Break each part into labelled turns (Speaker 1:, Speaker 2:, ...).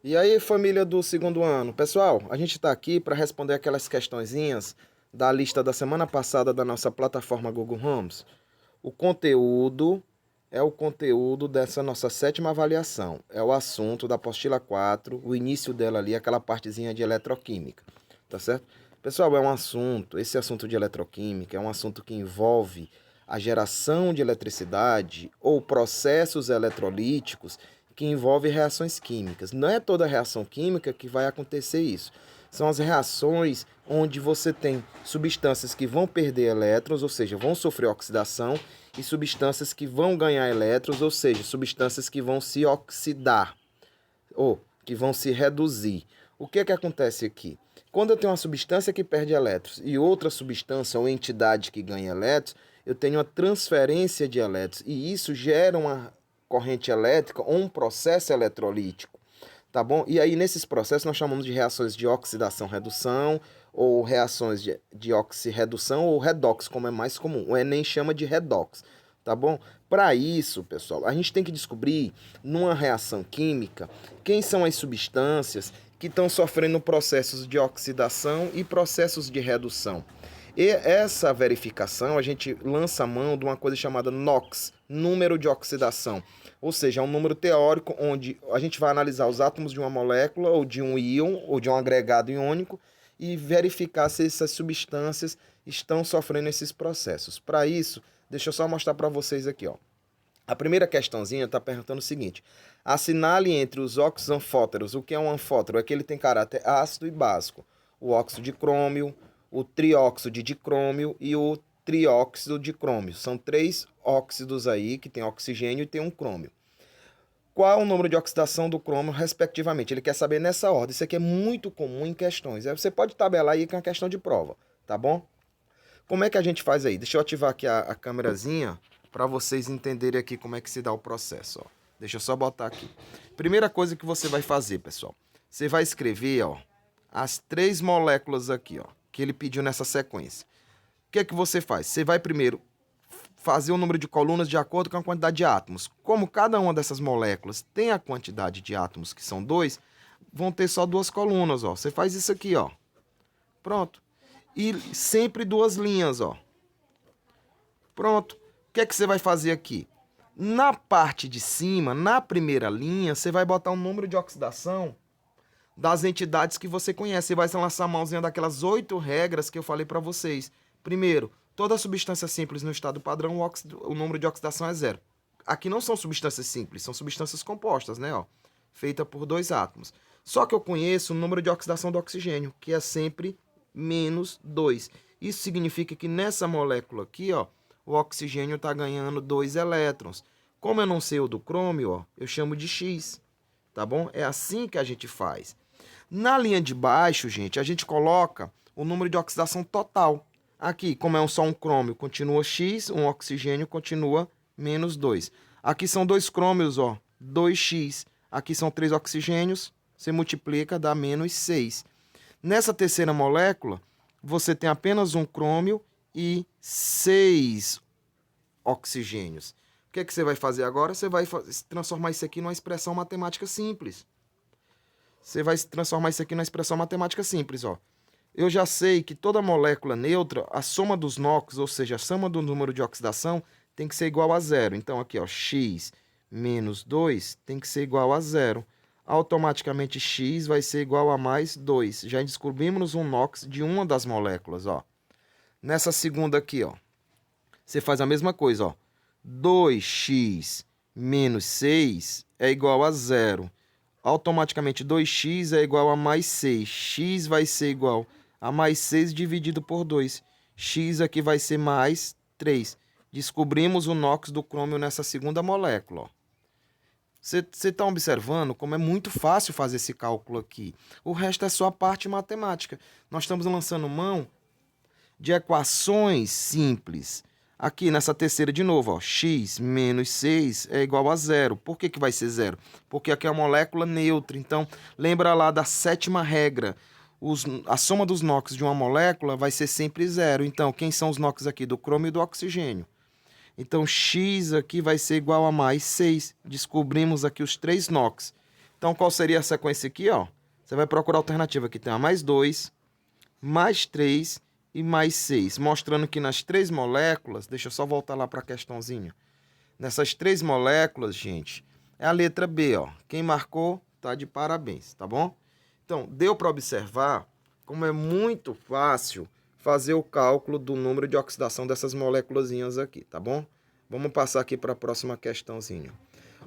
Speaker 1: E aí, família do segundo ano? Pessoal, a gente está aqui para responder aquelas questõezinhas da lista da semana passada da nossa plataforma Google Homes. O conteúdo é o conteúdo dessa nossa sétima avaliação. É o assunto da apostila 4, o início dela ali, aquela partezinha de eletroquímica, tá certo? Pessoal, esse assunto de eletroquímica é um assunto que envolve a geração de eletricidade ou processos eletrolíticos que envolve reações químicas. Não é toda reação química que vai acontecer isso. São as reações onde você tem substâncias que vão perder elétrons, ou seja, vão sofrer oxidação, e substâncias que vão ganhar elétrons, ou seja, substâncias que vão se oxidar ou que vão se reduzir. O que é que acontece aqui? Quando eu tenho uma substância que perde elétrons e outra substância ou entidade que ganha elétrons, eu tenho uma transferência de elétrons e isso gera uma corrente elétrica ou um processo eletrolítico, tá bom? E aí nesses processos nós chamamos de reações de oxidação-redução ou reações de oxirredução ou redox, como é mais comum. O Enem chama de redox, tá bom? Para isso, pessoal, a gente tem que descobrir numa reação química quem são as substâncias que estão sofrendo processos de oxidação e processos de redução. E essa verificação a gente lança a mão de uma coisa chamada NOx, número de oxidação. Ou seja, é um número teórico onde a gente vai analisar os átomos de uma molécula ou de um íon ou de um agregado iônico e verificar se essas substâncias estão sofrendo esses processos. Para isso, deixa eu só mostrar para vocês aqui, ó. A primeira questãozinha está perguntando o seguinte: assinale entre os óxidos anfóteros. O que é um anfótero? É que ele tem caráter ácido e básico. O óxido de crômio, o trióxido de dicrômio e o trióxido de crômio. São três óxidos aí que tem oxigênio e tem um crômio. Qual o número de oxidação do crômio, respectivamente? Ele quer saber nessa ordem. Isso aqui é muito comum em questões. Aí você pode tabelar aí com a questão de prova, tá bom? Como é que a gente faz aí? Deixa eu ativar aqui a câmerazinha para vocês entenderem aqui como é que se dá o processo, ó. Deixa eu só botar aqui. Primeira coisa que você vai fazer, pessoal. Você vai escrever, ó, as três moléculas aqui, ó, que ele pediu nessa sequência. O que é que você faz? Você vai primeiro fazer o número de colunas de acordo com a quantidade de átomos. Como cada uma dessas moléculas tem a quantidade de átomos, que são dois, vão ter só duas colunas, ó. Você faz isso aqui, ó. Pronto. E sempre duas linhas, ó. Pronto. O que é que você vai fazer aqui? Na parte de cima, na primeira linha, você vai botar um número de oxidação das entidades que você conhece. Você vai lançar a mãozinha daquelas 8 regras que eu falei para vocês. Primeiro, toda substância simples no estado padrão, o número de oxidação é zero. Aqui não são substâncias simples, são substâncias compostas, né? Ó, feita por dois átomos. Só que eu conheço o número de oxidação do oxigênio, que é sempre menos 2. Isso significa que nessa molécula aqui, ó, o oxigênio está ganhando 2 elétrons. Como eu não sei o do crômio, ó, eu chamo de X, tá bom? É assim que a gente faz. Na linha de baixo, gente, a gente coloca o número de oxidação total. Aqui, como é só um crômio, continua X, um oxigênio continua menos 2. Aqui são dois crômios, ó, 2x. Aqui são 3 oxigênios, você multiplica, dá menos 6. Nessa terceira molécula, você tem apenas um crômio e 6 oxigênios. O que é que você vai fazer agora? Você vai transformar isso aqui numa expressão matemática simples. Você vai transformar isso aqui numa expressão matemática simples, ó. Eu já sei que toda molécula neutra, a soma dos NOx, ou seja, a soma do número de oxidação, tem que ser igual a zero. Então, aqui, ó, x menos 2 tem que ser igual a zero. Automaticamente, x vai ser igual a mais 2. Já descobrimos um NOx de uma das moléculas, ó. Nessa segunda aqui, ó, você faz a mesma coisa, ó. 2x menos 6 é igual a zero. Automaticamente 2x é igual a mais 6. X vai ser igual a mais 6 dividido por 2. X aqui vai ser mais 3. Descobrimos o NOx do crômio nessa segunda molécula. Você está observando como é muito fácil fazer esse cálculo aqui. O resto é só a parte matemática. Nós estamos lançando mão de equações simples. Aqui nessa terceira de novo, ó, x menos 6 é igual a zero. Por que vai ser zero? Porque aqui é uma molécula neutra. Então, lembra lá da sétima regra. A soma dos NOx de uma molécula vai ser sempre zero. Então, quem são os NOx aqui? Do crômio e do oxigênio. Então, x aqui vai ser igual a mais 6. Descobrimos aqui os 3 NOx. Então, qual seria a sequência aqui, ó? Você vai procurar a alternativa que tem a mais 2, mais 3 e mais 6, mostrando que nas 3 moléculas, deixa eu só voltar lá para a questãozinha. Nessas 3 moléculas, gente, é a letra B, ó. Quem marcou, tá de parabéns, tá bom? Então, deu para observar como é muito fácil fazer o cálculo do número de oxidação dessas moléculazinhas aqui, tá bom? Vamos passar aqui para a próxima questãozinha.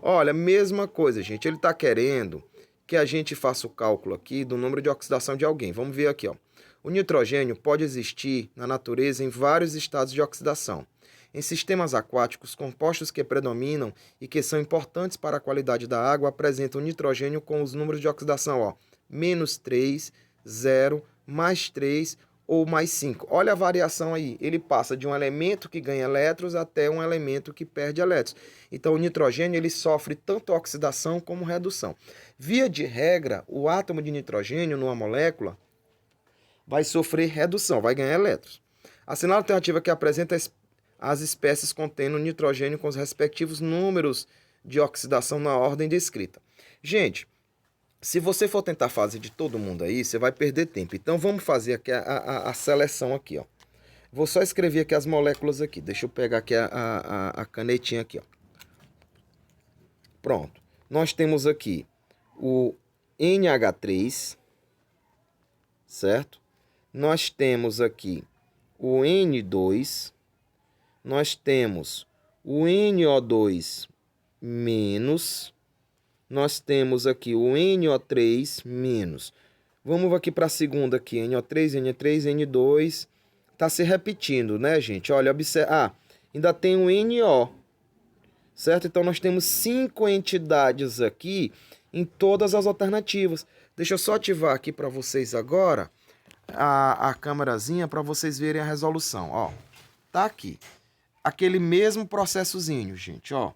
Speaker 1: Olha, mesma coisa, gente. Ele está querendo que a gente faça o cálculo aqui do número de oxidação de alguém. Vamos ver aqui, ó. O nitrogênio pode existir na natureza em vários estados de oxidação. Em sistemas aquáticos, compostos que predominam e que são importantes para a qualidade da água apresentam o nitrogênio com os números de oxidação, ó, -3, 0, mais 3 ou mais 5. Olha a variação aí. Ele passa de um elemento que ganha elétrons até um elemento que perde elétrons. Então, o nitrogênio ele sofre tanto oxidação como redução. Via de regra, o átomo de nitrogênio numa molécula vai sofrer redução, vai ganhar elétrons. Assinala a alternativa que apresenta as espécies contendo nitrogênio com os respectivos números de oxidação na ordem descrita. Gente, se você for tentar fazer de todo mundo aí, você vai perder tempo. Então, vamos fazer aqui a seleção aqui, ó. Vou só escrever aqui as moléculas aqui. Deixa eu pegar aqui a canetinha aqui, ó. Pronto. Nós temos aqui o NH3, certo? Nós temos aqui o N2, nós temos o NO2 menos, nós temos aqui o NO3 menos. Vamos aqui para a segunda aqui, NO3, N3, N2. Está se repetindo, né, gente? Olha, observa. Ah, ainda tem o NO, certo? Então, nós temos 5 entidades aqui em todas as alternativas. Deixa eu só ativar aqui para vocês agora a câmerazinha para vocês verem a resolução. Ó, tá aqui. Aquele mesmo processozinho, gente, ó.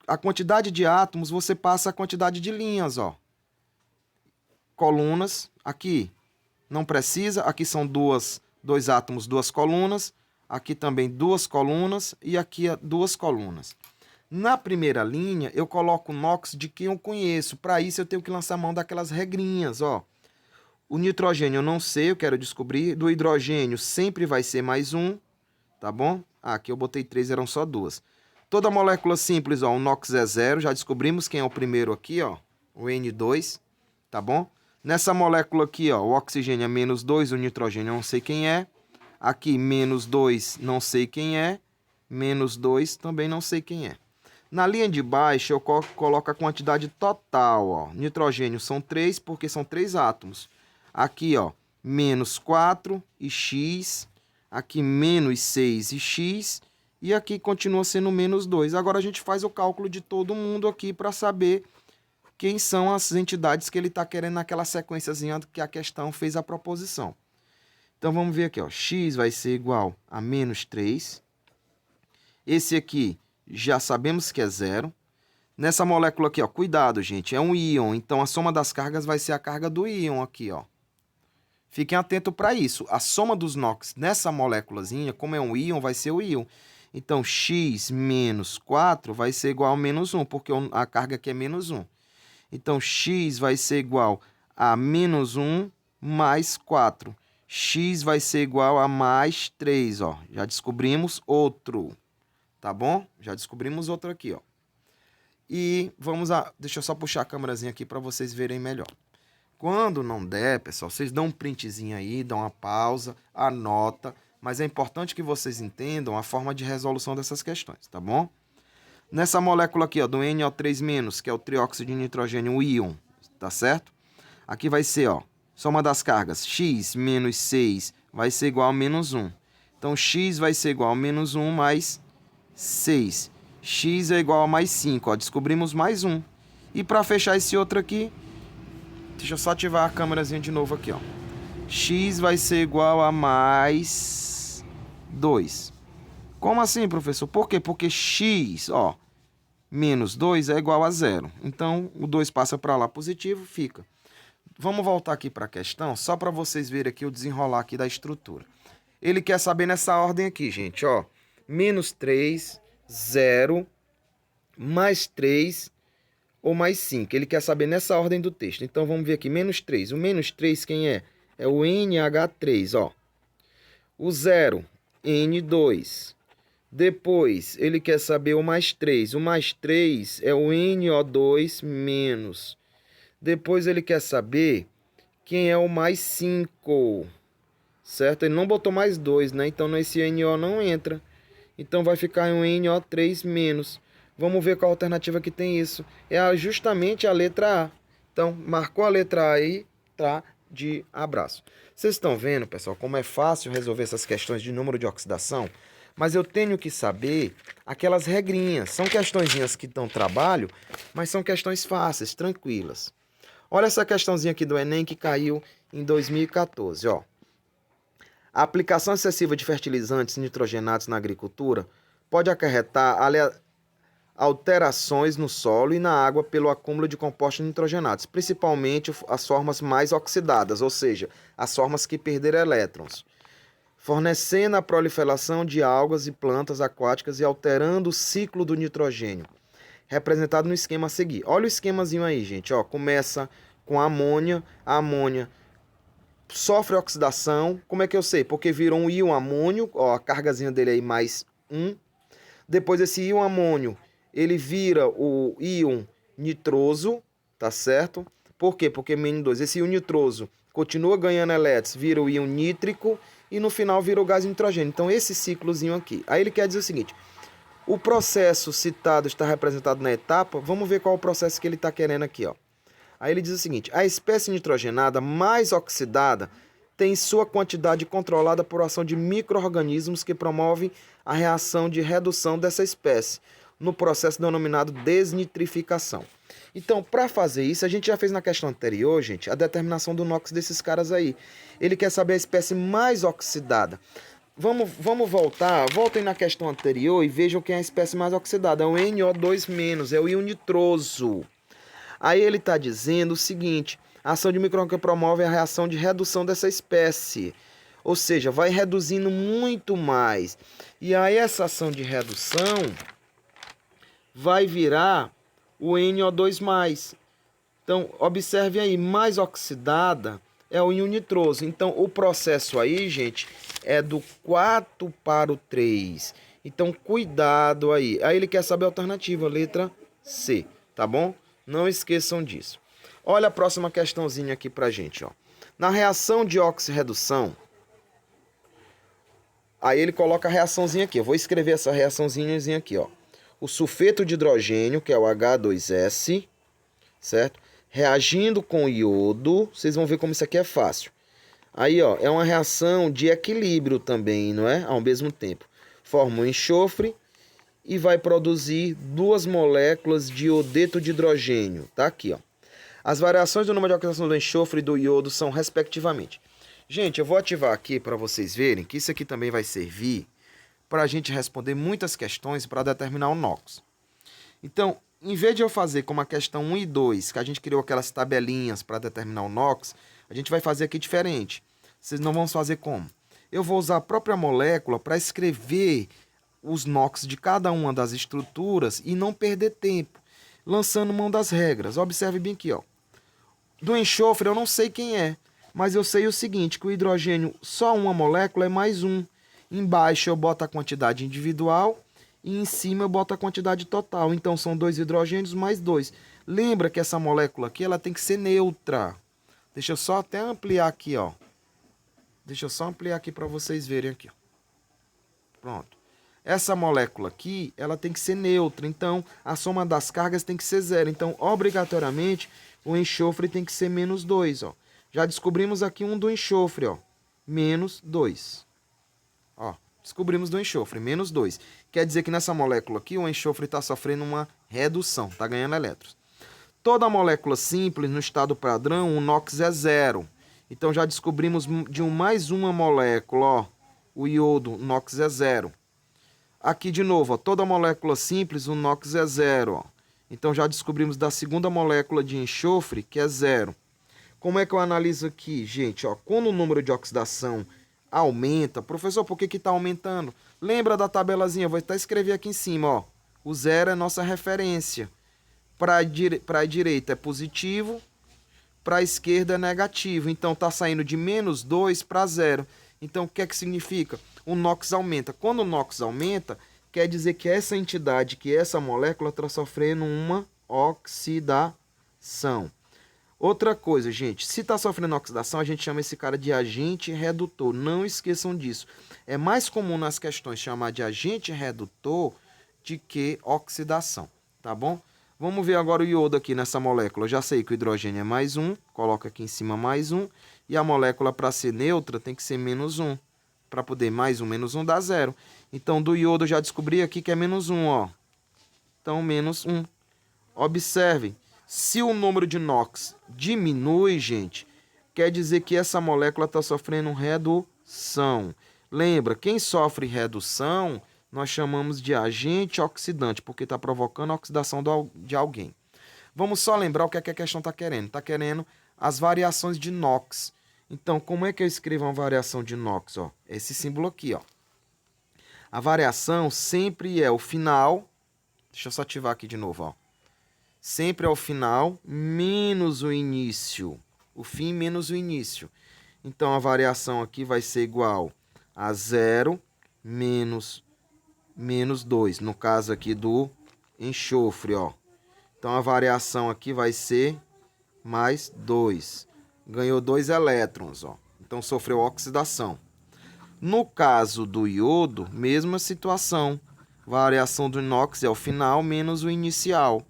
Speaker 1: A quantidade de átomos, você passa a quantidade de linhas, ó. Colunas, aqui não precisa, aqui são dois átomos, 2 colunas, aqui também 2 colunas e aqui 2 colunas. Na primeira linha, eu coloco o NOx de quem eu conheço. Para isso, eu tenho que lançar mão daquelas regrinhas, ó. O nitrogênio eu não sei, eu quero descobrir. Do hidrogênio sempre vai ser mais 1, tá bom? Ah, aqui eu botei 3, eram só 2. Toda molécula simples, ó, o NOx é 0, já descobrimos quem é o primeiro aqui, ó, o N2, tá bom? Nessa molécula aqui, ó, o oxigênio é -2, o nitrogênio eu não sei quem é. Aqui, -2, não sei quem é. -2, também não sei quem é. Na linha de baixo, eu coloco a quantidade total, ó. Nitrogênio são 3, porque são 3 átomos. Aqui, ó, -4 e X. Aqui, -6 e X. E aqui continua sendo -2. Agora a gente faz o cálculo de todo mundo aqui para saber quem são as entidades que ele está querendo naquela sequenciazinha que a questão fez a proposição. Então vamos ver aqui, ó. X vai ser igual a -3. Esse aqui já sabemos que é 0. Nessa molécula aqui, ó, cuidado, gente, é um íon. Então a soma das cargas vai ser a carga do íon aqui, ó. Fiquem atentos para isso. A soma dos NOx nessa moléculazinha, como é um íon, vai ser o íon. Então, x menos 4 vai ser igual a -1, porque a carga aqui é -1. Então, x vai ser igual a -1 mais 4. X vai ser igual a mais 3, ó. Já descobrimos outro, tá bom? Já descobrimos outro aqui, ó. E vamos deixa eu só puxar a câmerazinha aqui para vocês verem melhor. Quando não der, pessoal, vocês dão um printzinho aí, dão uma pausa, anota. Mas é importante que vocês entendam a forma de resolução dessas questões, tá bom? Nessa molécula aqui, ó, do NO3-, que é o trióxido de nitrogênio, o íon, tá certo? Aqui vai ser, ó, soma das cargas, x menos 6 vai ser igual a -1. Então, x vai ser igual a -1 mais 6. X é igual a mais 5, ó, descobrimos mais 1. E para fechar esse outro aqui, deixa eu só ativar a câmerazinha de novo aqui, ó. X vai ser igual a mais 2. Como assim, professor? Por quê? Porque x, ó, menos 2 é igual a 0. Então, o 2 passa para lá positivo, fica. Vamos voltar aqui para a questão, só para vocês verem aqui o desenrolar aqui da estrutura. Ele quer saber nessa ordem aqui, gente, ó. -3, 0, mais 3, ou mais 5? Ele quer saber nessa ordem do texto. Então, vamos ver aqui, menos 3. O menos 3 quem é? É o NH3, ó. O 0, N2. Depois, ele quer saber o mais 3. O mais 3 é o NO2 menos. Depois, ele quer saber quem é o mais 5, certo? Ele não botou mais 2, né? Então, esse NO não entra. Então, vai ficar um NO3 menos. Vamos ver qual alternativa que tem isso. É justamente a letra A. Então, marcou a letra A aí, tá? De abraço. Vocês estão vendo, pessoal, como é fácil resolver essas questões de número de oxidação? Mas eu tenho que saber aquelas regrinhas. São questõezinhas que dão trabalho, mas são questões fáceis, tranquilas. Olha essa questãozinha aqui do Enem que caiu em 2014, ó. A aplicação excessiva de fertilizantes nitrogenados na agricultura pode acarretar alterações no solo e na água pelo acúmulo de compostos nitrogenados, principalmente as formas mais oxidadas, ou seja, as formas que perderam elétrons, fornecendo a proliferação de algas e plantas aquáticas e alterando o ciclo do nitrogênio, representado no esquema a seguir. Olha o esquemazinho aí, gente. Ó, começa com a amônia sofre oxidação. Como é que eu sei? Porque virou um íon amônio, ó, a cargazinha dele aí mais 1. Depois esse íon amônio, ele vira o íon nitroso, tá certo? Por quê? Porque -2. Esse íon nitroso continua ganhando elétrons, vira o íon nítrico e no final vira o gás nitrogênio. Então esse ciclozinho aqui. Aí ele quer dizer o seguinte: o processo citado está representado na etapa. Vamos ver qual é o processo que ele está querendo aqui, ó. Aí ele diz o seguinte: a espécie nitrogenada mais oxidada tem sua quantidade controlada por ação de micro-organismos que promovem a reação de redução dessa espécie, no processo denominado desnitrificação. Então, para fazer isso, a gente já fez na questão anterior, gente, a determinação do NOx desses caras aí. Ele quer saber a espécie mais oxidada. Vamos voltar, voltem na questão anterior e vejam quem é a espécie mais oxidada. É o NO2-, é o íon nitroso. Aí ele está dizendo o seguinte: a ação de micro-organismos promove a reação de redução dessa espécie. Ou seja, vai reduzindo muito mais. E aí essa ação de redução vai virar o NO2+. Então, observe aí, mais oxidada é o íon nitroso. Então, o processo aí, gente, é do 4 para o 3. Então, cuidado aí. Aí ele quer saber a alternativa, letra C, tá bom? Não esqueçam disso. Olha a próxima questãozinha aqui pra gente, ó. Na reação de oxirredução, aí ele coloca a reaçãozinha aqui. Eu vou escrever essa reaçãozinha aqui, ó. O sulfeto de hidrogênio, que é o H2S, certo? Reagindo com iodo, vocês vão ver como isso aqui é fácil. Aí, ó, é uma reação de equilíbrio também, não é? Ao mesmo tempo. Forma um enxofre e vai produzir 2 moléculas de iodeto de hidrogênio. Tá aqui, ó. As variações do número de oxidação do enxofre e do iodo são respectivamente. Gente, eu vou ativar aqui para vocês verem que isso aqui também vai servir para a gente responder muitas questões para determinar o NOx. Então, em vez de eu fazer como a questão 1 e 2, que a gente criou aquelas tabelinhas para determinar o NOx, a gente vai fazer aqui diferente. Vocês não vão fazer como? Eu vou usar a própria molécula para escrever os NOx de cada uma das estruturas e não perder tempo, lançando mão das regras. Observe bem aqui, ó. Do enxofre eu não sei quem é, mas eu sei o seguinte, que o hidrogênio, só uma molécula é mais 1. Embaixo eu boto a quantidade individual e em cima eu boto a quantidade total. Então são 2 hidrogênios mais 2. Lembra que essa molécula aqui ela tem que ser neutra. Deixa eu só até ampliar aqui, ó. Deixa eu só ampliar aqui para vocês verem aqui, ó. Pronto. Essa molécula aqui, ela tem que ser neutra. Então, a soma das cargas tem que ser 0. Então, obrigatoriamente, o enxofre tem que ser -2, ó. Já descobrimos aqui um do enxofre, ó. -2. Ó, descobrimos do enxofre, -2. Quer dizer que nessa molécula aqui, o enxofre está sofrendo uma redução, está ganhando elétrons. Toda molécula simples, no estado padrão, o NOx é 0. Então, já descobrimos de mais uma molécula, ó. O iodo, o NOx é 0. Aqui de novo, ó, toda molécula simples, o NOx é 0. Ó. Então já descobrimos da segunda molécula de enxofre, que é 0. Como é que eu analiso aqui, gente? Ó, quando o número de oxidação aumenta, professor, por que está aumentando? Lembra da tabelazinha, vou até escrever aqui em cima, ó. O 0 é nossa referência. Para a direita é positivo, para a esquerda é negativo. Então está saindo de menos 2 para 0. Então o que é que significa? O NOx aumenta. Quando o NOx aumenta, quer dizer que essa entidade, que essa molécula está sofrendo uma oxidação. Outra coisa, gente, se está sofrendo oxidação, a gente chama esse cara de agente redutor. Não esqueçam disso. É mais comum nas questões chamar de agente redutor de que oxidação, tá bom? Vamos ver agora o iodo aqui nessa molécula. Eu já sei que o hidrogênio é mais 1, coloca aqui em cima mais 1. E a molécula, para ser neutra, tem que ser menos 1. Para poder mais 1, menos 1 dá 0. Então, do iodo eu já descobri aqui que é menos 1, ó. Então, menos 1. Observem, se o número de NOx diminui, gente, quer dizer que essa molécula está sofrendo redução. Lembra, quem sofre redução, nós chamamos de agente oxidante, porque está provocando a oxidação de alguém. Vamos só lembrar o que é que a questão está querendo. Está querendo as variações de NOx. Então, como é que eu escrevo uma variação de NOx? Ó, esse símbolo aqui, ó. A variação sempre é o final. Deixa eu só ativar aqui de novo, ó. Sempre é o final menos o início. O fim menos o início. Então, a variação aqui vai ser igual a 0 menos 2. No caso aqui do enxofre, ó. Então, a variação aqui vai ser mais 2. Ganhou 2 elétrons, ó. Então, sofreu oxidação. No caso do iodo, mesma situação. Variação do NOx é o final menos o inicial.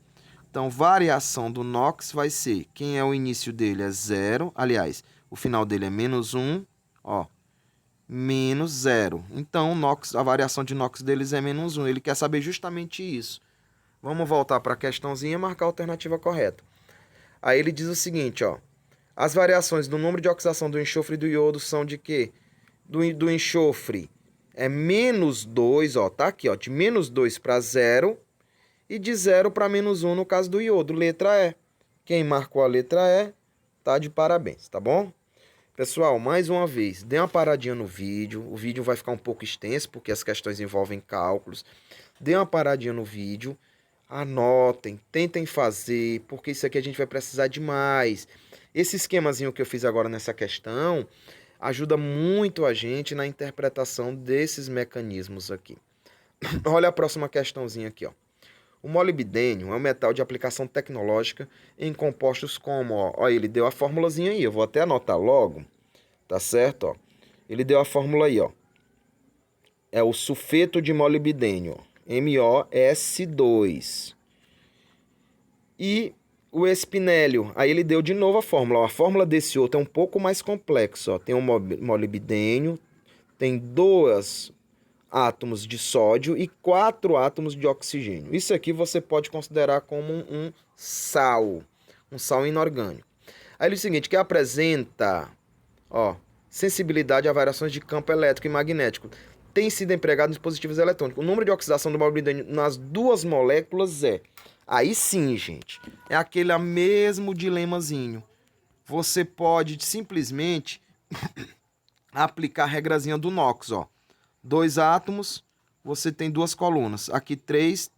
Speaker 1: Então, variação do NOx vai ser, quem é o início dele é 0, aliás, o final dele é menos 1, ó, menos 0. Então, o NOx, a variação de NOx deles é menos 1. Ele quer saber justamente isso. Vamos voltar para a questãozinha e marcar a alternativa correta. Aí ele diz o seguinte, ó, as variações do número de oxidação do enxofre e do iodo são de quê? Do enxofre é menos 2, ó, tá aqui, ó, de menos 2 para 0. E de 0 para menos 1 no caso do iodo, letra E. Quem marcou a letra E, tá de parabéns, tá bom? Pessoal, mais uma vez, dê uma paradinha no vídeo. O vídeo vai ficar um pouco extenso, porque as questões envolvem cálculos. Dê uma paradinha no vídeo. Anotem, tentem fazer, porque isso aqui a gente vai precisar demais. Esse esquemazinho que eu fiz agora nessa questão ajuda muito a gente na interpretação desses mecanismos aqui. Olha a próxima questãozinha aqui, ó. O molibdênio é um metal de aplicação tecnológica em compostos como, ó, ele deu a formulazinha aí, eu vou até anotar logo, tá certo, ó. Ele deu a fórmula aí, ó. É o sulfeto de molibdênio, MoS2. E o espinélio, aí ele deu de novo a fórmula, ó. A fórmula desse outro é um pouco mais complexa, ó. Tem um molibdênio, tem 2 átomos de sódio e 4 átomos de oxigênio. Isso aqui você pode considerar como um sal inorgânico. Aí ele diz o seguinte, que apresenta, ó, sensibilidade a variações de campo elétrico e magnético. Tem sido empregado em dispositivos eletrônicos. O número de oxidação do molibdênio nas duas moléculas é... Aí sim, gente, é aquele mesmo dilemazinho. Você pode simplesmente aplicar a regrazinha do NOx, ó. 2 átomos, você tem 2 colunas. Aqui 3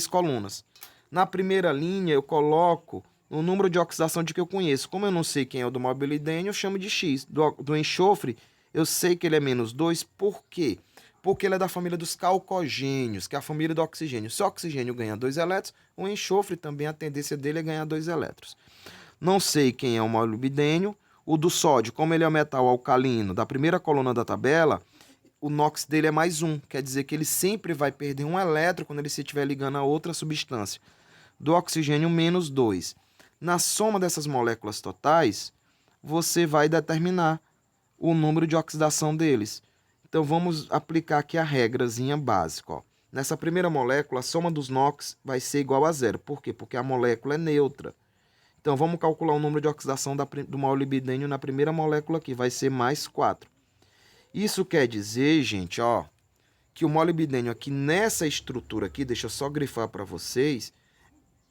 Speaker 1: colunas. Na primeira linha eu coloco o número de oxidação de que eu conheço. Como eu não sei quem é o do molibdênio, eu chamo de X. Do enxofre, eu sei que ele é menos 2. Por quê? Porque ele é da família dos calcogênios, que é a família do oxigênio. Se o oxigênio ganha 2 elétrons, o enxofre também, a tendência dele é ganhar 2 elétrons. Não sei quem é o molibdênio. O do sódio, como ele é um metal alcalino, da primeira coluna da tabela, o NOx dele é mais 1, quer dizer que ele sempre vai perder 1 elétron quando ele se estiver ligando a outra substância. Do oxigênio, menos 2. Na soma dessas moléculas totais, você vai determinar o número de oxidação deles. Então, vamos aplicar aqui a regrazinha básica, ó. Nessa primeira molécula, a soma dos NOx vai ser igual a 0. Por quê? Porque a molécula é neutra. Então, vamos calcular o número de oxidação do molibdênio na primeira molécula aqui, vai ser mais 4. Isso quer dizer, gente, ó, que o molibdênio aqui nessa estrutura aqui, deixa eu só grifar para vocês,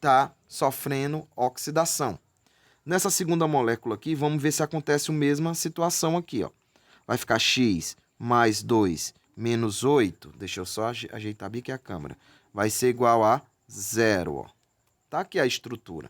Speaker 1: tá sofrendo oxidação. Nessa segunda molécula aqui, vamos ver se acontece a mesma situação aqui, ó. Vai ficar X mais 2 menos 8, deixa eu só ajeitar bem aqui a câmera, vai ser igual a 0, ó. Tá aqui a estrutura.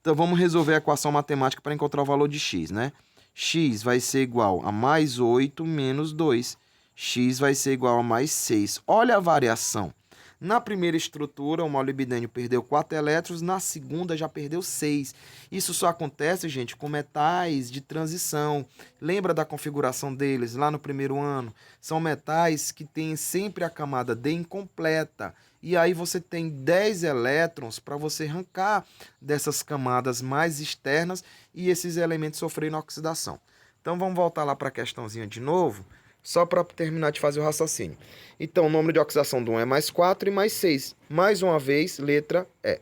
Speaker 1: Então vamos resolver a equação matemática para encontrar o valor de x, né? X vai ser igual a mais 8 menos 2. X vai ser igual a mais 6. Olha a variação. Na primeira estrutura, o molibdênio perdeu 4 elétrons, na segunda já perdeu 6. Isso só acontece, gente, com metais de transição. Lembra da configuração deles lá no primeiro ano? São metais que têm sempre a camada D incompleta. E aí você tem 10 elétrons para você arrancar dessas camadas mais externas e esses elementos sofrerem oxidação. Então vamos voltar lá para a questãozinha de novo, só para terminar de fazer o raciocínio. Então o número de oxidação do 1 é mais 4 e mais 6. Mais uma vez, letra E.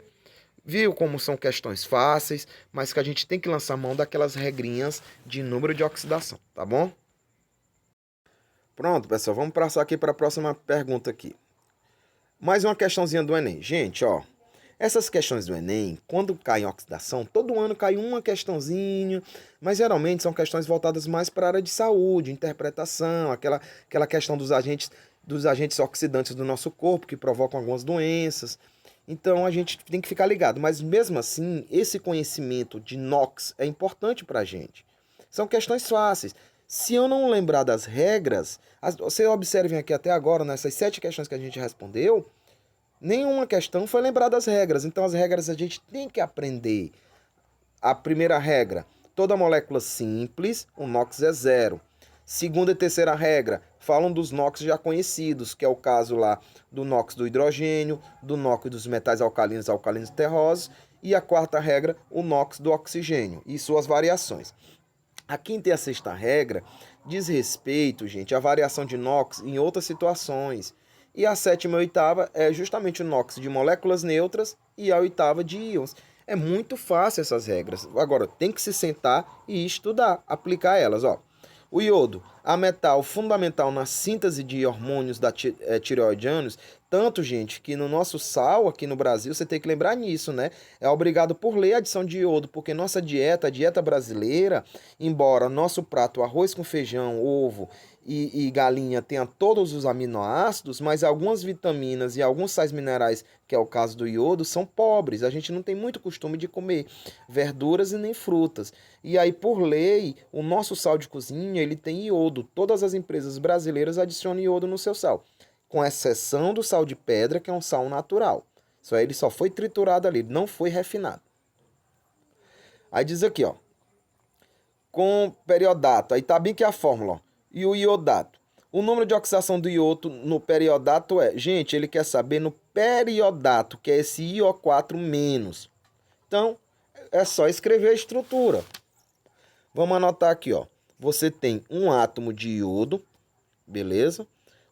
Speaker 1: Viu como são questões fáceis, mas que a gente tem que lançar mão daquelas regrinhas de número de oxidação, tá bom? Pronto, pessoal, vamos passar aqui para a próxima pergunta aqui. Mais uma questãozinha do Enem. Gente, ó, essas questões do Enem, quando cai em oxidação, todo ano cai uma questãozinha, mas geralmente são questões voltadas mais para a área de saúde, interpretação, aquela questão dos agentes oxidantes do nosso corpo que provocam algumas doenças. Então a gente tem que ficar ligado, mas mesmo assim, esse conhecimento de NOx é importante para a gente. São questões fáceis. Se eu não lembrar das regras, você observem aqui até agora, nessas 7 questões que a gente respondeu, nenhuma questão foi lembrar das regras. Então as regras a gente tem que aprender. A primeira regra, toda molécula simples, o NOx é 0. Segunda e terceira regra, falam dos NOx já conhecidos, que é o caso lá do NOx do hidrogênio, do NOx dos metais alcalinos terrosos, e a quarta regra, o NOx do oxigênio e suas variações. A quinta e a sexta regra diz respeito, gente, à variação de NOx em outras situações. E a sétima e oitava é justamente o NOx de moléculas neutras e a oitava de íons. É muito fácil essas regras. Agora, tem que se sentar e estudar, aplicar elas, ó. O iodo, a metal fundamental na síntese de hormônios tireoidianos, tanto, gente, que no nosso sal, aqui no Brasil, você tem que lembrar nisso, né? É obrigado por lei a adição de iodo, porque nossa dieta, a dieta brasileira, embora nosso prato arroz com feijão, ovo e galinha tenha todos os aminoácidos, mas algumas vitaminas e alguns sais minerais, que é o caso do iodo, são pobres. A gente não tem muito costume de comer verduras e nem frutas. E aí, por lei, o nosso sal de cozinha, ele tem iodo. Todas as empresas brasileiras adicionam iodo no seu sal, com exceção do sal de pedra, que é um sal natural. Isso aí ele só foi triturado ali, não foi refinado. Aí diz aqui, ó, com periodato, aí tá bem que a fórmula, ó, e o iodato. O número de oxidação do iodo no periodato é, gente, ele quer saber no periodato, que é esse IO4-. Então, é só escrever a estrutura. Vamos anotar aqui, ó. Você tem um átomo de iodo, beleza?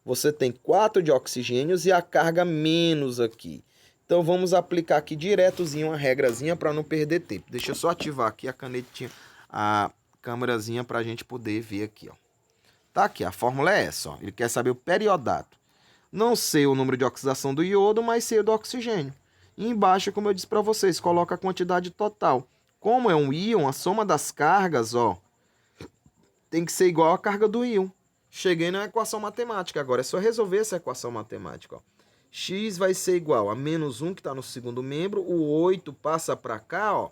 Speaker 1: Você tem 4 de oxigênios e a carga menos aqui. Então vamos aplicar aqui diretozinho uma regrazinha para não perder tempo. Deixa eu só ativar aqui a canetinha, a câmerazinha para a gente poder ver aqui, ó. Tá aqui, a fórmula é essa, ó. Ele quer saber o periodato. Não sei o número de oxidação do iodo, mas sei o do oxigênio. E embaixo, como eu disse para vocês, coloca a quantidade total. Como é um íon, a soma das cargas, ó, tem que ser igual à carga do íon. Cheguei na equação matemática. Agora é só resolver essa equação matemática, ó. X vai ser igual a menos 1, que está no segundo membro. O 8 passa para cá, ó.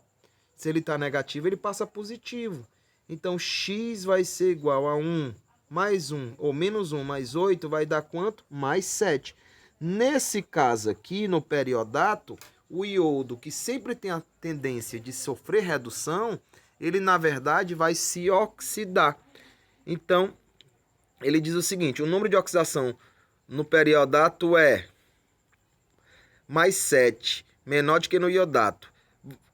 Speaker 1: Se ele está negativo, ele passa positivo. Então, x vai ser igual a 1 mais 1, ou menos 1 mais 8, vai dar quanto? Mais 7. Nesse caso aqui, no periodato, o iodo, que sempre tem a tendência de sofrer redução, ele, na verdade, vai se oxidar. Então, ele diz o seguinte, o número de oxidação no periodato é mais 7, menor do que no iodato.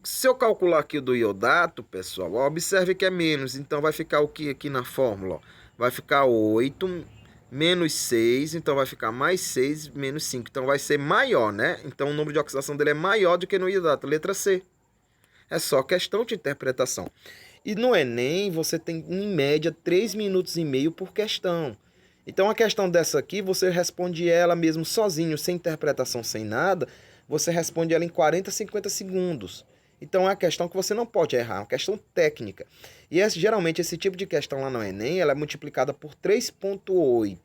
Speaker 1: Se eu calcular aqui o do iodato, pessoal, observe que é menos. Então, vai ficar o que aqui na fórmula? Vai ficar 8 menos 6, então vai ficar mais 6 menos 5. Então, vai ser maior, né? Então, o número de oxidação dele é maior do que no iodato. Letra C. É só questão de interpretação. E no Enem, você tem, em média, 3 minutos e meio por questão. Então, a questão dessa aqui, você responde ela mesmo sozinho, sem interpretação, sem nada. Você responde ela em 40, 50 segundos. Então, é uma questão que você não pode errar, é uma questão técnica. E geralmente, esse tipo de questão lá no Enem, ela é multiplicada por 3,8.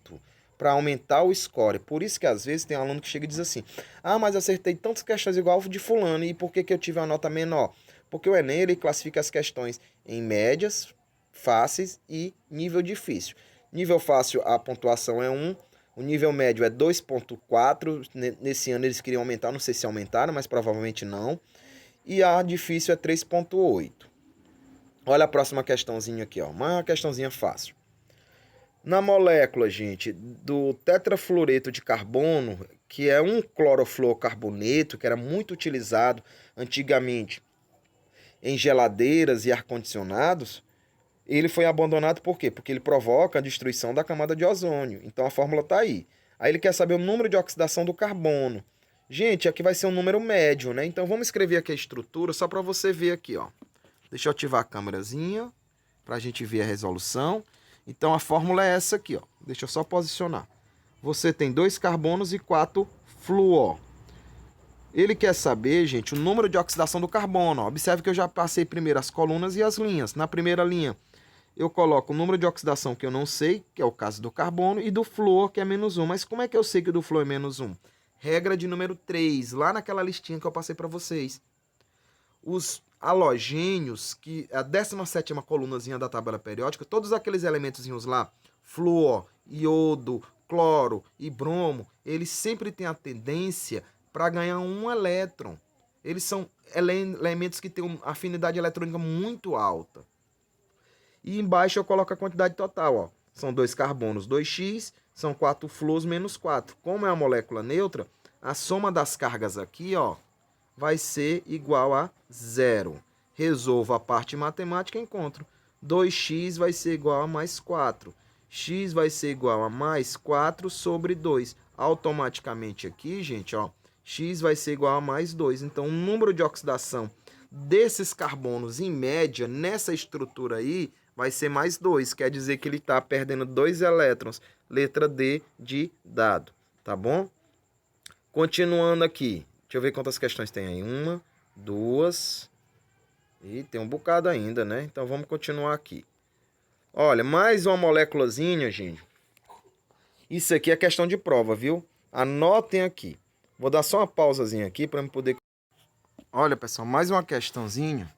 Speaker 1: para aumentar o score. Por isso que às vezes tem um aluno que chega e diz assim: ah, mas acertei tantas questões igual de fulano, e por que que eu tive uma nota menor? Porque o Enem ele classifica as questões em médias, fáceis e nível difícil. Nível fácil, a pontuação é 1, o nível médio é 2,4. Nesse ano eles queriam aumentar, não sei se aumentaram, mas provavelmente não. E a difícil é 3,8. Olha a próxima questãozinha aqui, ó. Uma questãozinha fácil. Na molécula, gente, do tetrafluoreto de carbono, que é um clorofluorcarboneto, que era muito utilizado antigamente em geladeiras e ar-condicionados, ele foi abandonado por quê? Porque ele provoca a destruição da camada de ozônio. Então a fórmula está aí. Aí ele quer saber o número de oxidação do carbono. Gente, aqui vai ser um número médio, né? Então vamos escrever aqui a estrutura só para você ver aqui, ó. Deixa eu ativar a câmerazinha para a gente ver a resolução. Então a fórmula é essa aqui, ó. Deixa eu só posicionar. Você tem 2 carbonos e 4 flúor. Ele quer saber, gente, o número de oxidação do carbono. Ó. Observe que eu já passei primeiro as colunas e as linhas. Na primeira linha, eu coloco o número de oxidação que eu não sei, que é o caso do carbono, e do flúor, que é -1. Mas como é que eu sei que o do flúor é -1? Regra de número 3, lá naquela listinha que eu passei para vocês. Os halogênios, que a 17ª colunazinha da tabela periódica, todos aqueles elementozinhos lá, flúor, iodo, cloro e bromo, eles sempre têm a tendência para ganhar um elétron. Eles são elementos que têm uma afinidade eletrônica muito alta. E embaixo eu coloco a quantidade total, ó. São 2 carbonos, 2x, são 4 flúors menos 4. Como é uma molécula neutra, a soma das cargas aqui, ó, vai ser igual a 0. Resolvo a parte matemática e encontro. 2x vai ser igual a mais 4. X vai ser igual a mais 4 sobre 2. Automaticamente aqui, gente, ó, x vai ser igual a mais 2. Então, o número de oxidação desses carbonos, em média, nessa estrutura aí, vai ser mais 2. Quer dizer que ele está perdendo 2 elétrons. Letra D de dado. Tá bom? Continuando aqui. Deixa eu ver quantas questões tem aí. 1, 2. E tem um bocado ainda, né? Então vamos continuar aqui. Olha, mais uma moléculazinha, gente. Isso aqui é questão de prova, viu? Anotem aqui. Vou dar só uma pausazinha aqui para eu poder... Olha, pessoal, mais uma questãozinha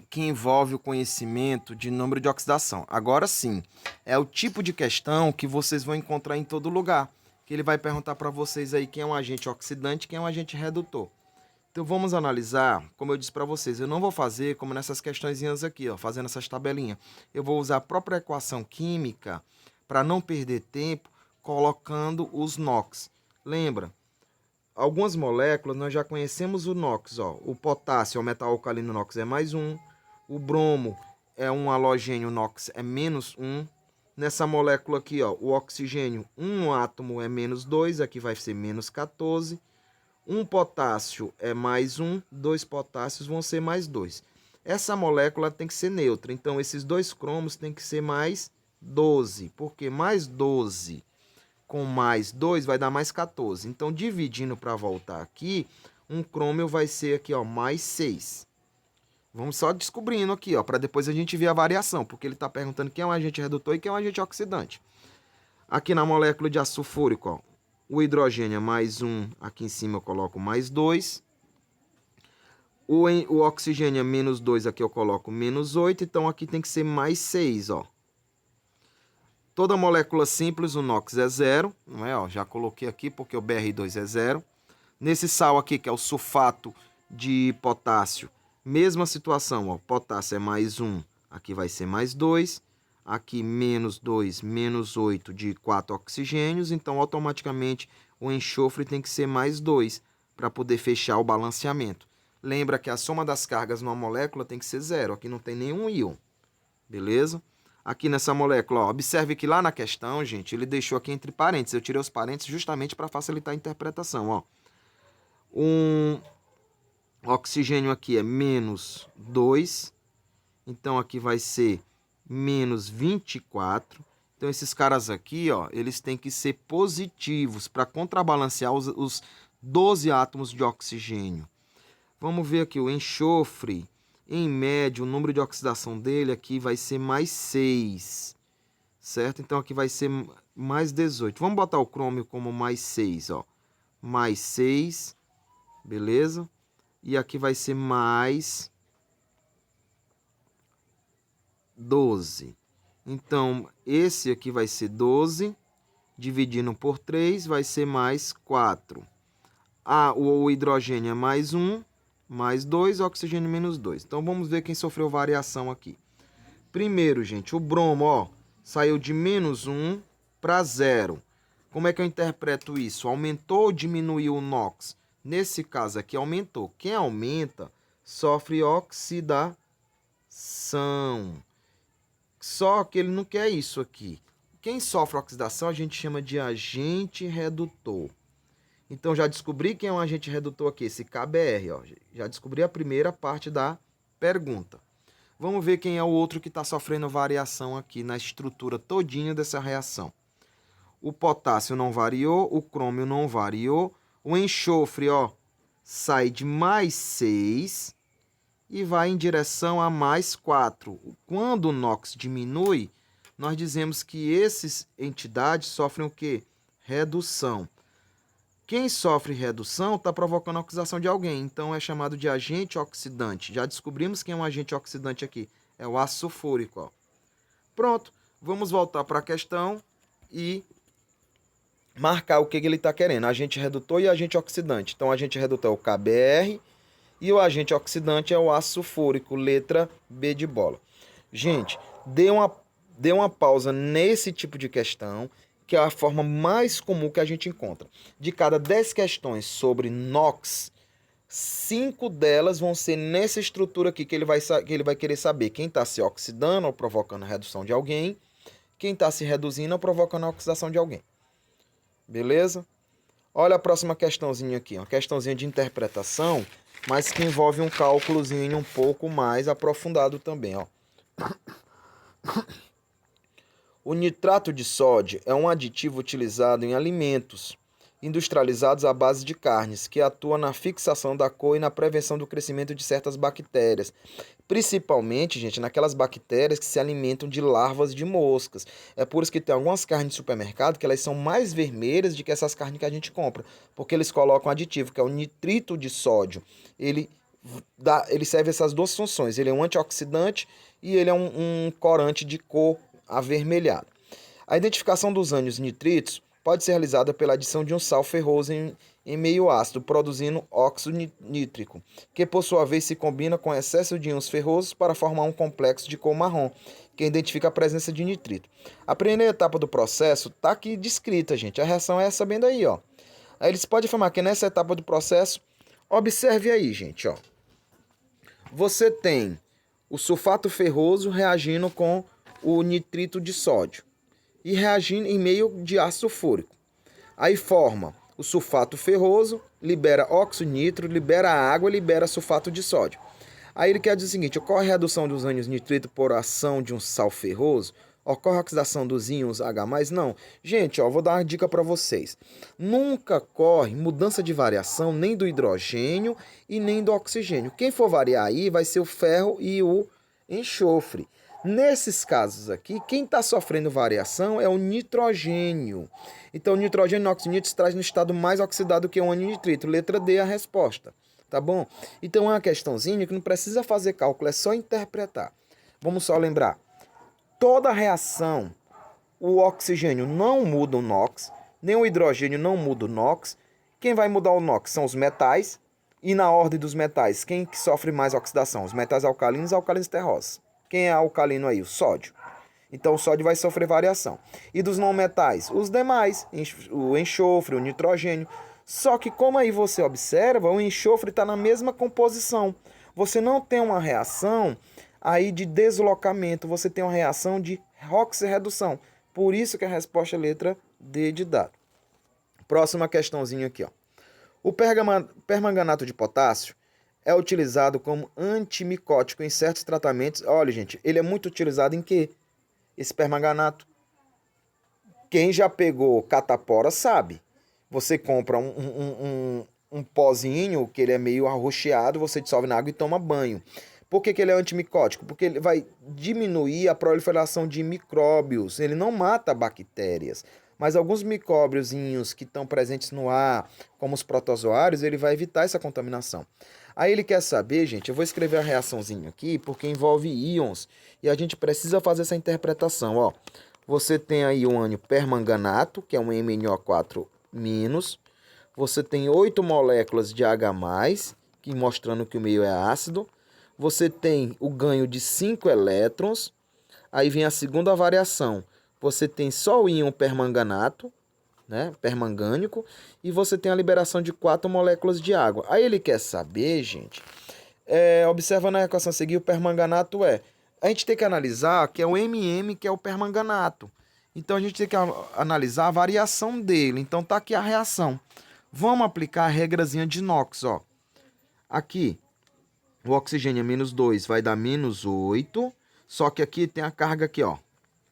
Speaker 1: que envolve o conhecimento de número de oxidação. Agora sim, é o tipo de questão que vocês vão encontrar em todo lugar. Que ele vai perguntar para vocês aí quem é um agente oxidante e quem é um agente redutor. Então vamos analisar, como eu disse para vocês, eu não vou fazer como nessas questõezinhas aqui, ó, fazendo essas tabelinhas. Eu vou usar a própria equação química para não perder tempo colocando os NOx. Lembra? Algumas moléculas nós já conhecemos o NOx, ó. O potássio, o metal alcalino NOx é mais 1. O bromo é um halogênio NOx é -1. Nessa molécula aqui, ó, o oxigênio, um átomo é -2, aqui vai ser -14. Um potássio é mais 1, 2 potássios vão ser mais 2. Essa molécula tem que ser neutra, então esses 2 cromos tem que ser mais 12, porque mais 12 com mais 2 vai dar mais 14. Então, dividindo para voltar aqui, um crômio vai ser aqui, ó, mais 6. Vamos só descobrindo aqui, ó, para depois a gente ver a variação, porque ele está perguntando quem é um agente redutor e quem é um agente oxidante. Aqui na molécula de ácido sulfúrico, ó, o hidrogênio é mais 1, aqui em cima eu coloco mais 2. O oxigênio é -2, aqui eu coloco -8, então aqui tem que ser mais 6, ó. Toda molécula simples, o NOx é 0, não é? Ó, já coloquei aqui porque o Br2 é 0. Nesse sal aqui, que é o sulfato de potássio, mesma situação, ó, potássio é mais 1, aqui vai ser mais 2. Aqui -2, -8 de 4 oxigênios, então automaticamente o enxofre tem que ser mais 2 para poder fechar o balanceamento. Lembra que a soma das cargas numa molécula tem que ser 0, aqui não tem nenhum íon, beleza? Aqui nessa molécula, ó, observe que lá na questão, gente, ele deixou aqui entre parênteses. Eu tirei os parênteses justamente para facilitar a interpretação, ó. Um oxigênio aqui é -2, então aqui vai ser -24. Então esses caras aqui, ó, eles têm que ser positivos para contrabalancear os 12 átomos de oxigênio. Vamos ver aqui o enxofre. Em média, o número de oxidação dele aqui vai ser mais 6, certo? Então, aqui vai ser mais 18. Vamos botar o crômio como mais 6, ó. Mais 6, beleza? E aqui vai ser mais 12. Então, esse aqui vai ser 12, dividindo por 3, vai ser mais 4. O hidrogênio é mais 1, mais 2, oxigênio menos 2. Então, vamos ver quem sofreu variação aqui. Primeiro, gente, o bromo, ó, saiu de menos 1 para 0. Como é que eu interpreto isso? Aumentou ou diminuiu o NOx? Nesse caso aqui, aumentou. Quem aumenta, sofre oxidação. Só que ele não quer isso aqui. Quem sofre oxidação, a gente chama de agente redutor. Então, já descobri quem é um agente redutor aqui, esse KBr, ó. Já descobri a primeira parte da pergunta. Vamos ver quem é o outro que está sofrendo variação aqui na estrutura todinha dessa reação. O potássio não variou, o crômio não variou, o enxofre, ó, sai de mais 6 e vai em direção a mais 4. Quando o NOx diminui, nós dizemos que essas entidades sofrem o quê? Redução. Quem sofre redução está provocando a oxidação de alguém, então é chamado de agente oxidante. Já descobrimos quem é um agente oxidante aqui, é o ácido sulfúrico. Ó. Pronto, vamos voltar para a questão e marcar o que ele está querendo, agente redutor e agente oxidante. Então, o agente redutor é o KBr e o agente oxidante é o ácido sulfúrico, letra B de bola. Gente, dê uma pausa nesse tipo de questão, que é a forma mais comum que a gente encontra. De cada 10 questões sobre NOx, 5 delas vão ser nessa estrutura aqui, que ele vai querer saber quem está se oxidando ou provocando a redução de alguém, quem está se reduzindo ou provocando a oxidação de alguém. Beleza? Olha a próxima questãozinha aqui, uma questãozinha de interpretação, mas que envolve um cálculozinho um pouco mais aprofundado também, ó. O nitrato de sódio é um aditivo utilizado em alimentos industrializados à base de carnes, que atua na fixação da cor e na prevenção do crescimento de certas bactérias. Principalmente, gente, naquelas bactérias que se alimentam de larvas de moscas. É por isso que tem algumas carnes de supermercado que elas são mais vermelhas do que essas carnes que a gente compra, porque eles colocam aditivo, que é o nitrito de sódio. Ele serve essas duas funções. Ele é um antioxidante e ele é um corante de cor avermelhado. A identificação dos ânions nitritos pode ser realizada pela adição de um sal ferroso em meio ácido, produzindo óxido nítrico, que por sua vez se combina com excesso de íons ferrosos para formar um complexo de cor marrom, que identifica a presença de nitrito. A primeira etapa do processo está aqui descrita, gente. A reação é essa bem daí, ó. Aí eles podem afirmar que nessa etapa do processo, observe aí, gente, ó. Você tem o sulfato ferroso reagindo com o nitrito de sódio e reagindo em meio de ácido sulfúrico. Aí forma o sulfato ferroso, libera óxido nitro, libera água, libera sulfato de sódio. Aí ele quer dizer o seguinte: ocorre a redução dos ânions nitrito por ação de um sal ferroso? Ocorre a oxidação dos íons H+? Não. Gente, ó, vou dar uma dica para vocês. Nunca ocorre mudança de variação nem do hidrogênio e nem do oxigênio. Quem for variar aí vai ser o ferro e o enxofre. Nesses casos aqui, quem está sofrendo variação é o nitrogênio. Então, o nitrogênio e o oxigênio se traz no estado mais oxidado que o ânion nitrito. Letra D é a resposta. Tá bom? Então, é uma questãozinha que não precisa fazer cálculo, é só interpretar. Vamos só lembrar. Toda reação, o oxigênio não muda o NOx, nem o hidrogênio não muda o NOx. Quem vai mudar o NOx são os metais. E na ordem dos metais, quem que sofre mais oxidação? Os metais alcalinos e alcalinos terrosos. Quem é alcalino aí? O sódio. Então o sódio vai sofrer variação. E dos não metais? Os demais, o enxofre, o nitrogênio. Só que como aí você observa, o enxofre está na mesma composição. Você não tem uma reação aí de deslocamento, você tem uma reação de oxirredução. Por isso que a resposta é letra D de dado. Próxima questãozinha aqui, ó. O permanganato de potássio é utilizado como antimicótico em certos tratamentos. Olha, gente, ele é muito utilizado em quê? Esse permanganato. Quem já pegou catapora sabe. Você compra um pozinho, que ele é meio arroxeado, você dissolve na água e toma banho. Por que ele é antimicótico? Porque ele vai diminuir a proliferação de micróbios. Ele não mata bactérias, Mas alguns micróbiozinhos que estão presentes no ar, como os protozoários, ele vai evitar essa contaminação. Aí ele quer saber, gente, eu vou escrever a reaçãozinha aqui, porque envolve íons, e a gente precisa fazer essa interpretação, ó. Você tem aí um ânion permanganato, que é um MnO4-. Você tem 8 moléculas de H+, que mostrando que o meio é ácido. Você tem o ganho de 5 elétrons. Aí vem a segunda variação. Você tem só o íon permanganato, né, permangânico, e você tem a liberação de 4 moléculas de água. Aí ele quer saber, gente, observando a equação a seguir, o permanganato a gente tem que analisar que é o MM, que é o permanganato. Então a gente tem que analisar a variação dele. Então tá aqui a reação. Vamos aplicar a regrazinha de Knox, ó. Aqui, o oxigênio é -2, vai dar -8, só que aqui tem a carga aqui, ó.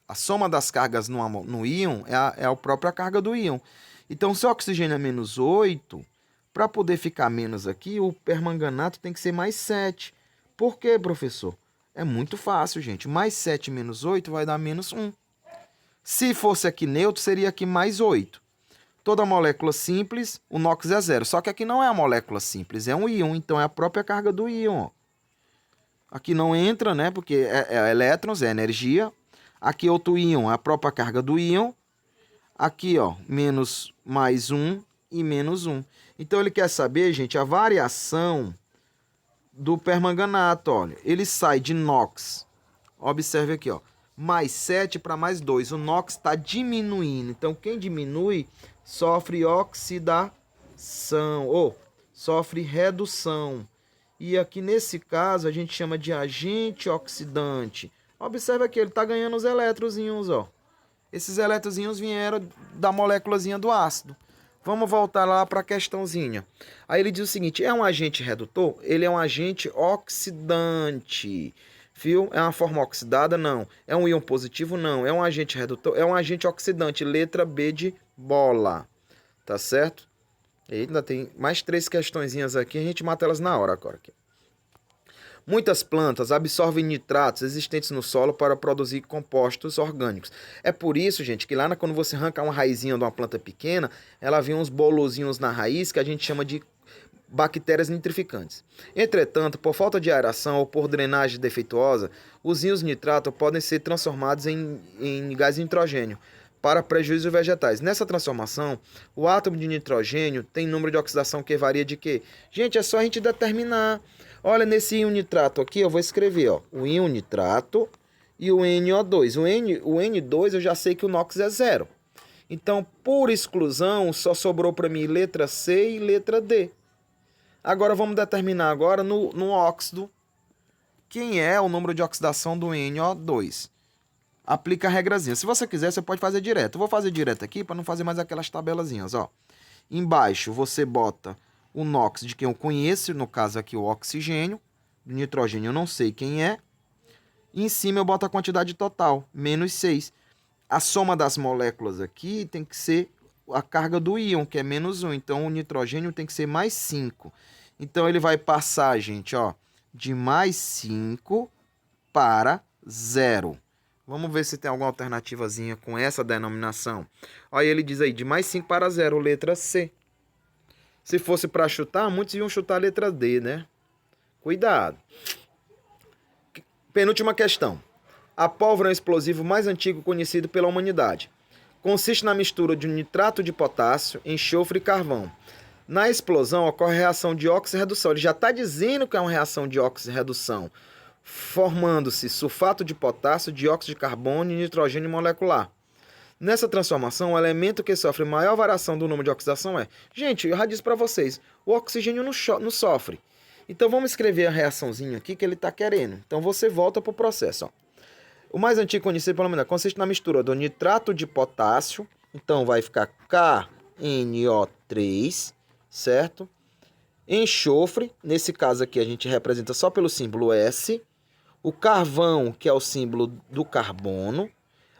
Speaker 1: A soma das cargas no íon é a própria carga do íon. Então, se o oxigênio é -8, para poder ficar menos aqui, o permanganato tem que ser +7. Por quê, professor? É muito fácil, gente. +7 menos 8 vai dar -1. Se fosse aqui neutro, seria aqui +8. Toda molécula simples, o NOx é 0. Só que aqui não é a molécula simples, é um íon. Então, é a própria carga do íon. Ó. Aqui não entra, né? Porque é elétrons, é energia. Aqui outro íon, a própria carga do íon. Aqui, ó, +1 e -1. Então, ele quer saber, gente, a variação do permanganato, olha. Ele sai de NOx. Observe aqui, ó. +7 para +2. O NOx está diminuindo. Então, quem diminui sofre oxidação ou sofre redução. E aqui nesse caso a gente chama de agente oxidante. Observe aqui, ele está ganhando os eletrozinhos, ó. Esses eletrozinhos vieram da moléculazinha do ácido. Vamos voltar lá para a questãozinha. Aí ele diz o seguinte, é um agente redutor? Ele é um agente oxidante. Viu? É uma forma oxidada? Não. É um íon positivo? Não. É um agente redutor? É um agente oxidante. Letra B de bola. Tá certo? E ainda tem mais 3 questõezinhas aqui. A gente mata elas na hora agora. Aqui. Muitas plantas absorvem nitratos existentes no solo para produzir compostos orgânicos. É por isso, gente, que lá quando você arranca uma raizinha de uma planta pequena, ela vem uns bolozinhos na raiz que a gente chama de bactérias nitrificantes. Entretanto, por falta de aeração ou por drenagem defeituosa, os íons nitrato podem ser transformados em gás nitrogênio para prejuízo de vegetais. Nessa transformação, o átomo de nitrogênio tem número de oxidação que varia de quê? Gente, é só a gente determinar. Olha, nesse íon nitrato aqui, eu vou escrever, ó, o íon nitrato e o NO2. O N2 eu já sei que o NOx é 0. Então, por exclusão, só sobrou para mim letra C e letra D. Agora, vamos determinar agora no óxido quem é o número de oxidação do NO2. Aplica a regrazinha. Se você quiser, você pode fazer direto. Eu vou fazer direto aqui para não fazer mais aquelas tabelazinhas, ó. Embaixo você bota o NOx de quem eu conheço, no caso aqui o oxigênio, o nitrogênio eu não sei quem é. E em cima eu boto a quantidade total, -6. A soma das moléculas aqui tem que ser a carga do íon, que é -1. Então o nitrogênio tem que ser +5. Então ele vai passar, gente, ó, de +5 para 0. Vamos ver se tem alguma alternativazinha com essa denominação. Olha, ele diz aí, de +5 para 0, letra C. Se fosse para chutar, muitos iam chutar a letra D, né? Cuidado. Penúltima questão. A pólvora é o explosivo mais antigo conhecido pela humanidade. Consiste na mistura de nitrato de potássio, enxofre e carvão. Na explosão ocorre reação de óxido-redução. Ele já está dizendo que é uma reação de óxido-redução, formando-se sulfato de potássio, dióxido de carbono e nitrogênio molecular. Nessa transformação, o elemento que sofre maior variação do número de oxidação é... Gente, eu já disse para vocês, o oxigênio não sofre. Então, vamos escrever a reaçãozinha aqui que ele está querendo. Então, você volta para o processo. Ó. O mais antigo conhecido pela humanidade consiste na mistura do nitrato de potássio. Então, vai ficar KNO3, certo? Enxofre, nesse caso aqui a gente representa só pelo símbolo S. O carvão, que é o símbolo do carbono.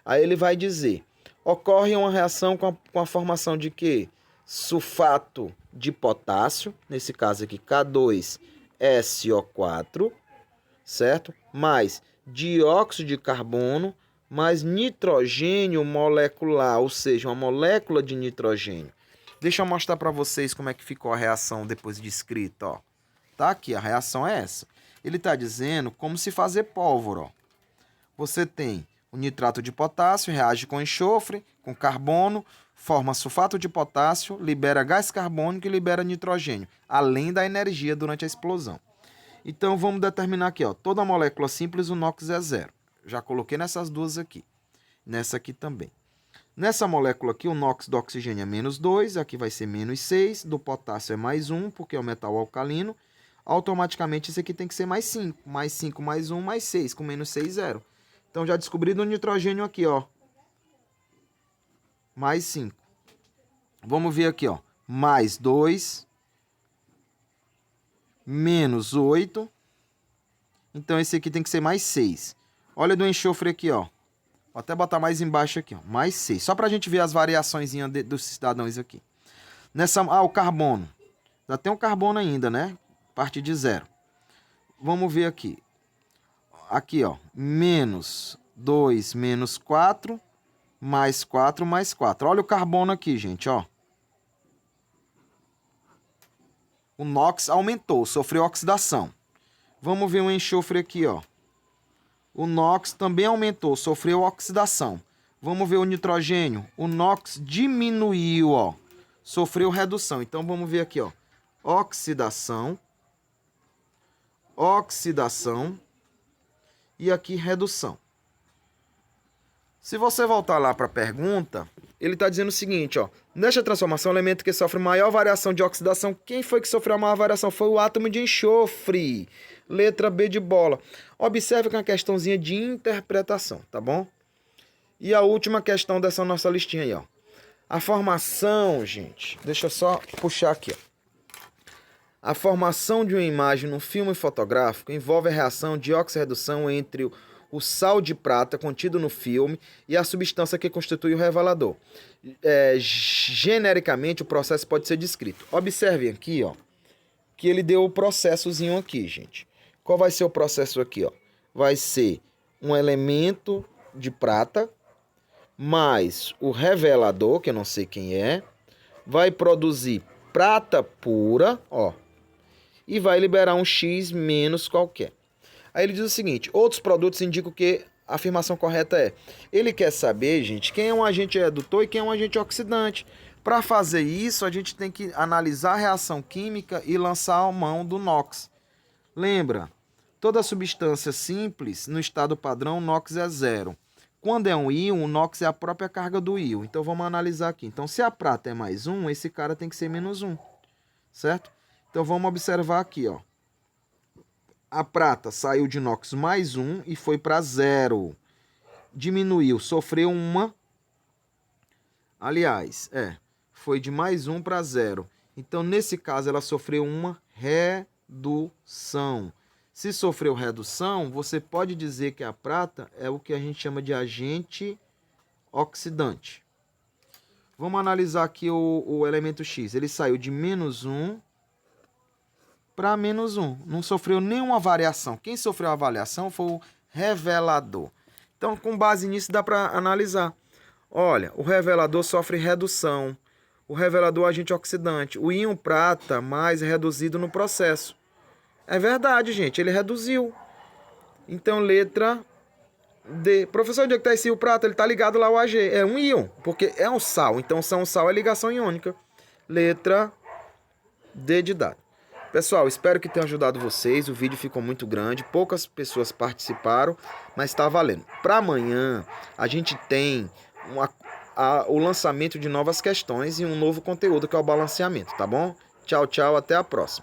Speaker 1: Aí ele vai dizer... Ocorre uma reação com a formação de quê? Sulfato de potássio, nesse caso aqui K2SO4, certo? Mais dióxido de carbono, mais nitrogênio molecular, ou seja, uma molécula de nitrogênio. Deixa eu mostrar para vocês como é que ficou a reação depois de escrita, ó. Tá aqui, a reação é essa. Ele está dizendo como se fazer pólvora, ó. Você tem o nitrato de potássio, reage com enxofre, com carbono, forma sulfato de potássio, libera gás carbônico e libera nitrogênio, além da energia durante a explosão. Então, vamos determinar aqui, ó, toda molécula simples, o NOx é 0. Já coloquei nessas duas aqui. Nessa aqui também. Nessa molécula aqui, o NOx do oxigênio é menos 2, aqui vai ser menos 6, do potássio é mais 1, porque é o metal alcalino. Automaticamente, esse aqui tem que ser mais 5. Mais 5 mais 1 mais 6, com menos 6, 0. Então, já descobri do nitrogênio aqui, ó. Mais 5. Vamos ver aqui, ó. Mais 2. Menos 8. Então, esse aqui tem que ser mais 6. Olha do enxofre aqui, ó. Vou até botar mais embaixo aqui, ó. Mais 6. Só pra gente ver as variações dos cidadãos aqui. O carbono. Já tem um carbono ainda, né? Parte de 0. Vamos ver aqui. Aqui, ó. Menos 2, menos 4. Mais 4, mais 4. Olha o carbono aqui, gente, ó. O NOx aumentou, sofreu oxidação. Vamos ver o enxofre aqui, ó. O NOx também aumentou, sofreu oxidação. Vamos ver o nitrogênio. O NOx diminuiu, ó. Sofreu redução. Então, vamos ver aqui, ó. Oxidação. Oxidação. E aqui, redução. Se você voltar lá para a pergunta, ele está dizendo o seguinte, ó. Nesta transformação, o elemento que sofre maior variação de oxidação, quem foi que sofreu a maior variação? Foi o átomo de enxofre. Letra B de bola. Observe que é uma questãozinha de interpretação, tá bom? E a última questão dessa nossa listinha aí, ó. A formação, gente, deixa eu só puxar aqui, ó. A formação de uma imagem no filme fotográfico envolve a reação de oxirredução entre o sal de prata contido no filme e a substância que constitui o revelador. Genericamente, o processo pode ser descrito. Observem aqui, ó, que ele deu o processozinho aqui, gente. Qual vai ser o processo aqui, ó? Vai ser um elemento de prata mais o revelador, que eu não sei quem é, vai produzir prata pura, ó, e vai liberar um X menos qualquer. Aí ele diz o seguinte, outros produtos indicam que a afirmação correta é, ele quer saber, gente, quem é um agente redutor e quem é um agente oxidante. Para fazer isso, a gente tem que analisar a reação química e lançar a mão do NOx. Lembra, toda substância simples, no estado padrão, o NOx é 0. Quando é um íon, o NOx é a própria carga do íon. Então, vamos analisar aqui. Então, se a prata é mais 1, esse cara tem que ser menos 1, certo? Então, vamos observar aqui, ó. A prata saiu de NOx mais 1 e foi para 0. Diminuiu, sofreu uma... Aliás, foi de mais 1 para 0. Então, nesse caso, ela sofreu uma redução. Se sofreu redução, você pode dizer que a prata é o que a gente chama de agente oxidante. Vamos analisar aqui o elemento X. Ele saiu de menos 1 para menos 1. Não sofreu nenhuma variação. Quem sofreu a variação foi o revelador. Então, com base nisso, dá para analisar. Olha, o revelador sofre redução. O revelador é agente oxidante. O íon prata mais reduzido no processo. É verdade, gente. Ele reduziu. Então, letra D. Professor, onde é que está esse íon prata? Ele está ligado lá ao Ag. É um íon, porque é um sal. Então, sal é ligação iônica. Letra D de dado. Pessoal, espero que tenha ajudado vocês. O vídeo ficou muito grande. Poucas pessoas participaram, mas está valendo. Para amanhã, a gente tem o lançamento de novas questões e um novo conteúdo que é o balanceamento, tá bom? Tchau, tchau. Até a próxima.